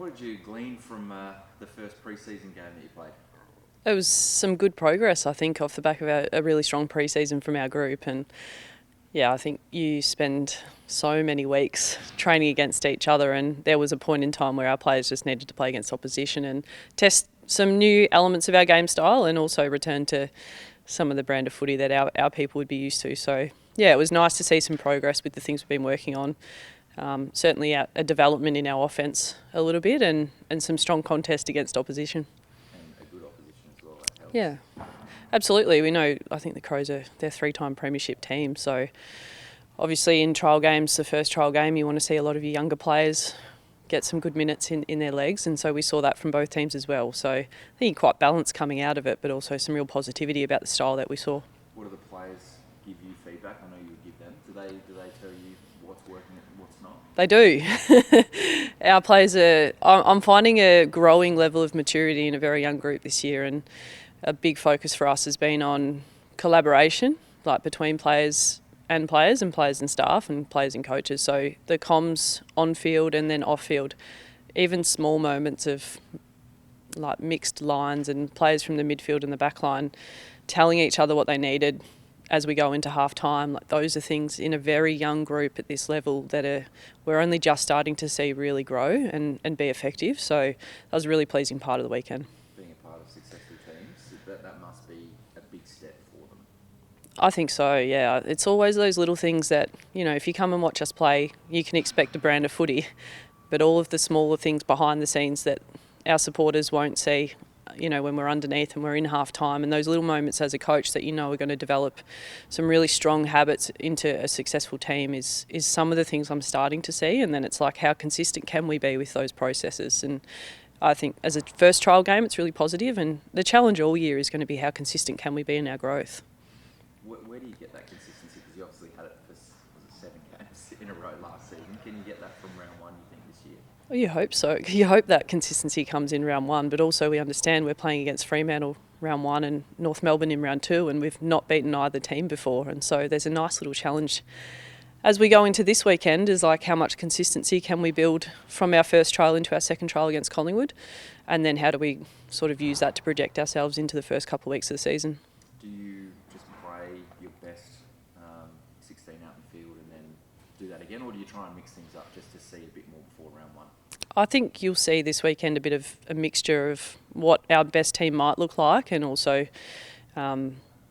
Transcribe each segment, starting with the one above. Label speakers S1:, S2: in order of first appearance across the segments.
S1: what did you glean from the first pre-season game that you played?
S2: It was some good progress, I think, off the back of a really strong pre-season from our group. And yeah, I think you spend so many weeks training against each other, and there was a point in time where our players just needed to play against opposition and test some new elements of our game style, and also return to some of the brand of footy that our people would be used to. So yeah, it was nice to see some progress with the things we've been working on. Certainly a development in our offence a little bit, and some strong contest against opposition.
S1: And a good opposition as well, that helps.
S2: Yeah, absolutely. We know, I think the Crows are their 3-time premiership team, so obviously in trial games, the first trial game, you want to see a lot of your younger players get some good minutes in their legs, and so we saw that from both teams as well. So I think quite balanced coming out of it, but also some real positivity about the style that we saw.
S1: What do the players give you feedback? I know you would give them. Do they tell you what's working and what's not?
S2: They do. Our players I'm finding a growing level of maturity in a very young group this year, and a big focus for us has been on collaboration, like between players and players and staff and players and coaches. So the comms on field and then off field, even small moments of like mixed lines and players from the midfield and the back line telling each other what they needed as we go into half time. Like, those are things in a very young group at this level that we're only just starting to see really grow and be effective. So that was a really pleasing part of the weekend.
S1: Being a part of successful teams, that must be a big step for them.
S2: I think so, yeah. It's always those little things that, if you come and watch us play, you can expect a brand of footy, but all of the smaller things behind the scenes that our supporters won't see, when we're underneath and we're in half time, and those little moments as a coach that are going to develop some really strong habits into a successful team is some of the things I'm starting to see. And then it's like, how consistent can we be with those processes? And I think as a first trial game, it's really positive, and the challenge all year is going to be how consistent can we be in our growth.
S1: Where do you get that consistency? Because you obviously had it for 7 games in a row last season. Can you get that from round one, you think, this year?
S2: Well, you hope so. You hope that consistency comes in round one, but also we understand we're playing against Fremantle round one and North Melbourne in round two, and we've not beaten either team before. And so there's a nice little challenge as we go into this weekend, is like, how much consistency can we build from our first trial into our second trial against Collingwood, and then how do we sort of use that to project ourselves into the first couple of weeks of the season.
S1: Do you just play your best 16 out in the field and then do that again, or do you try and mix things up just to see a bit more before round one?
S2: I think you'll see this weekend a bit of a mixture of what our best team might look like, and also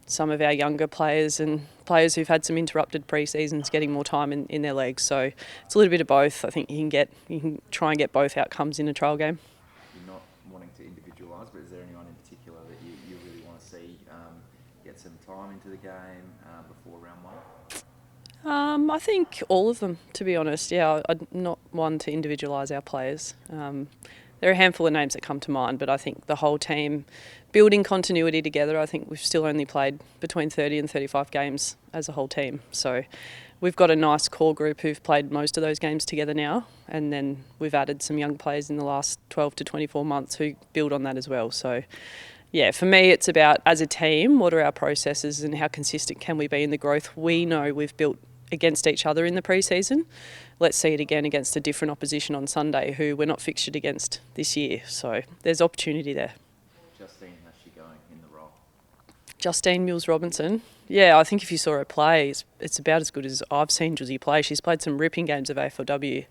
S2: some of our younger players and players who've had some interrupted pre-seasons getting more time in their legs. So it's a little bit of both. I think you can try and get both outcomes in a trial game.
S1: You're not wanting to individualise, but is there anyone in particular that you really want to see get some time into the game before round one?
S2: I think all of them, to be honest. Yeah, I'm not one to individualise our players. There are a handful of names that come to mind, but I think the whole team building continuity together. I think we've still only played between 30 and 35 games as a whole team. So we've got a nice core group who've played most of those games together now, and then we've added some young players in the last 12 to 24 months who build on that as well. So yeah, for me, it's about, as a team, what are our processes and how consistent can we be in the growth we know we've built against each other in the pre-season. Let's see it again against a different opposition on Sunday who we're not fixtured against this year. So there's opportunity there.
S1: Justine, how's she going in the role?
S2: Justine Mills-Robinson. Yeah, I think if you saw her play, it's about as good as I've seen Josie play. She's played some ripping games of AFLW,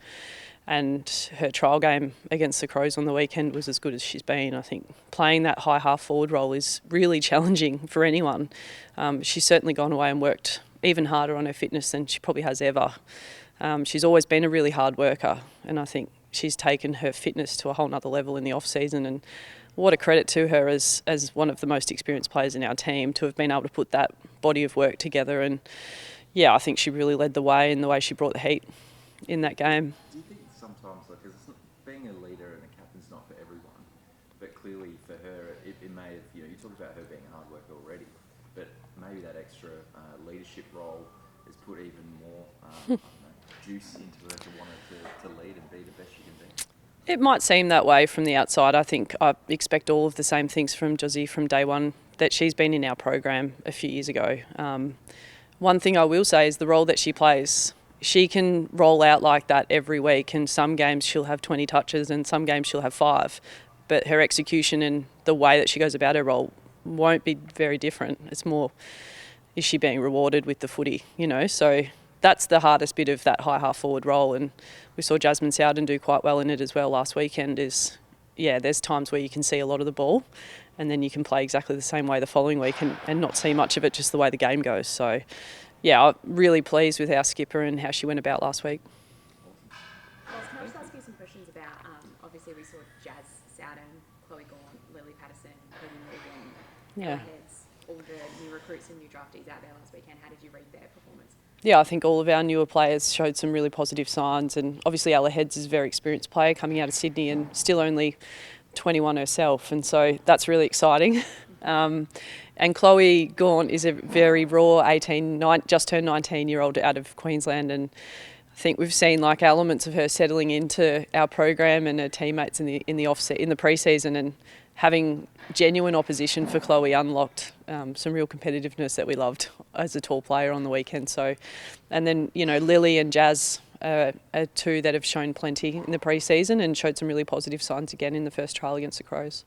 S2: and her trial game against the Crows on the weekend was as good as she's been. I think playing that high half forward role is really challenging for anyone. She's certainly gone away and worked even harder on her fitness than she probably has ever. She's always been a really hard worker, and I think she's taken her fitness to a whole nother level in the off-season, and what a credit to her as one of the most experienced players in our team to have been able to put that body of work together. And yeah, I think she really led the way in the way she brought the heat in that game.
S1: Do you think sometimes, because being a leader and a captain's not for everyone, but clearly for her, it may have, you talked about her being a hard worker already, but maybe that extra leadership role has put even more juice into her to want her to lead and be the best she can be?
S2: It might seem that way from the outside. I think I expect all of the same things from Josie from day one that she's been in our program a few years ago. One thing I will say is the role that she plays she can roll out like that every week, and some games she'll have 20 touches and some games she'll have 5. But her execution and the way that she goes about her role won't be very different. It's more, is she being rewarded with the footy, you know? So that's the hardest bit of that high half forward role, and we saw Jasmine Sowden do quite well in it as well last weekend. There's times where you can see a lot of the ball, and then you can play exactly the same way the following week and not see much of it, just the way the game goes. So yeah, I'm really pleased with our skipper and how she went about last week.
S3: Well, can I just ask you some questions about, obviously we saw Jazz Sowden, Chloe Gaunt, Lily Patterson, Peggy Morgan,
S2: Yeah.
S3: Heads, all the new recruits and new draftees out there last weekend. How did you read their performance?
S2: Yeah, I think all of our newer players showed some really positive signs, and obviously Ella Heads is a very experienced player coming out of Sydney and still only 21 herself, and so that's really exciting. And Chloe Gaunt is a very raw just turned 19-year-old out of Queensland, and I think we've seen like elements of her settling into our program and her teammates in the offset in the pre-season, and having genuine opposition for Chloe unlocked some real competitiveness that we loved as a tall player on the weekend. So, and then Lily and Jazz are two that have shown plenty in the pre-season and showed some really positive signs again in the first trial against the Crows.